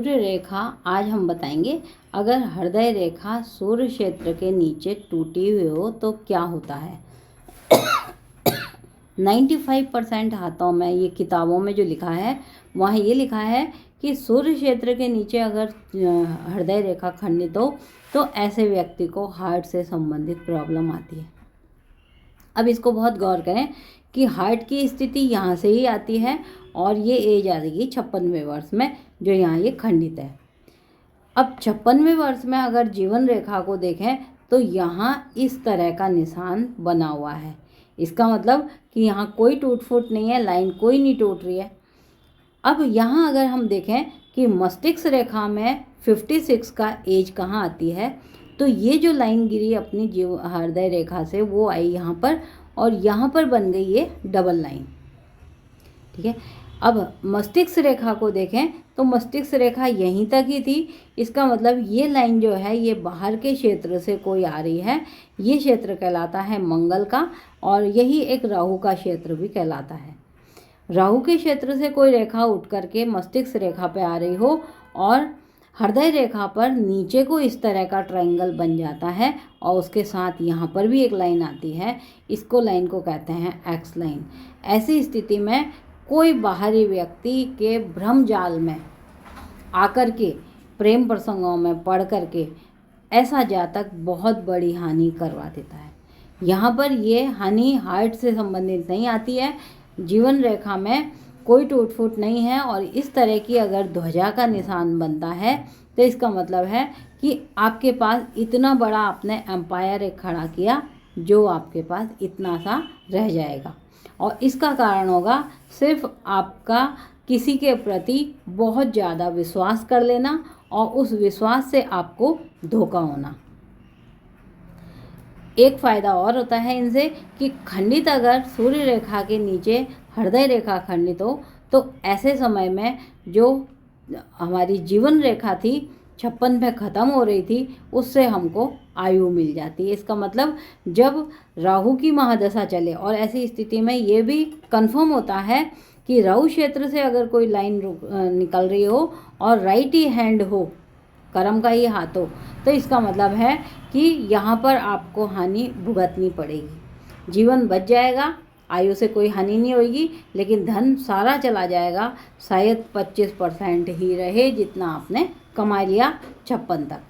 सूर्य रेखा आज हम बताएंगे, अगर हृदय रेखा सूर्य क्षेत्र के नीचे टूटी हुई हो तो क्या होता है। 95% हाथों में, ये किताबों में जो लिखा है वहाँ ये लिखा है कि सूर्य क्षेत्र के नीचे अगर हृदय रेखा खंडित हो तो ऐसे व्यक्ति को हार्ट से संबंधित प्रॉब्लम आती है। अब इसको बहुत गौर करें कि हार्ट की स्थिति यहाँ से ही आती है और ये एज आ जाएगी 56वें वर्ष में, जो यहाँ ये खंडित है। अब 56वें वर्ष में अगर जीवन रेखा को देखें तो यहाँ इस तरह का निशान बना हुआ है। इसका मतलब कि यहाँ कोई टूट फूट नहीं है, लाइन कोई नहीं टूट रही है। अब यहाँ अगर हम देखें कि मस्तिष्क रेखा में 56 का एज कहाँ आती है, तो ये जो लाइन गिरी अपनी हृदय रेखा से वो आई यहाँ पर, और यहाँ पर बन गई ये डबल लाइन। ठीक है, अब मस्तिष्क रेखा को देखें तो मस्तिष्क रेखा यहीं तक ही थी। इसका मतलब ये लाइन जो है ये बाहर के क्षेत्र से कोई आ रही है। ये क्षेत्र कहलाता है मंगल का, और यही एक राहु का क्षेत्र भी कहलाता है। राहु के क्षेत्र से कोई रेखा उठ करके मस्तिष्क रेखा पे आ रही हो और हृदय रेखा पर नीचे को इस तरह का ट्रायंगल बन जाता है, और उसके साथ यहाँ पर भी एक लाइन आती है। इसको लाइन को कहते हैं एक्स लाइन। ऐसी स्थिति में कोई बाहरी व्यक्ति के भ्रम जाल में आकर के, प्रेम प्रसंगों में पढ़ करके ऐसा जातक बहुत बड़ी हानि करवा देता है। यहाँ पर ये हानि हार्ट से संबंधित नहीं आती है, जीवन रेखा में कोई टूट फूट नहीं है, और इस तरह की अगर ध्वजा का निशान बनता है तो इसका मतलब है कि आपके पास इतना बड़ा आपने एम्पायर एक खड़ा किया जो आपके पास इतना सा रह जाएगा, और इसका कारण होगा सिर्फ आपका किसी के प्रति बहुत ज़्यादा विश्वास कर लेना और उस विश्वास से आपको धोखा होना। एक फ़ायदा और होता है इनसे कि खंडित अगर सूर्य रेखा के नीचे हृदय रेखा खंडित हो तो ऐसे समय में जो हमारी जीवन रेखा थी 56 पे ख़त्म हो रही थी, उससे हमको आयु मिल जाती है। इसका मतलब जब राहु की महादशा चले, और ऐसी स्थिति में ये भी कंफर्म होता है कि राहु क्षेत्र से अगर कोई लाइन निकल रही हो और राइट ही हैंड हो, कर्म का ही हाथ हो, तो इसका मतलब है कि यहाँ पर आपको हानि भुगतनी पड़ेगी। जीवन बच जाएगा, आयु से कोई हानि नहीं होगी, लेकिन धन सारा चला जाएगा। शायद 25% ही रहे जितना आपने कमा लिया 56 तक।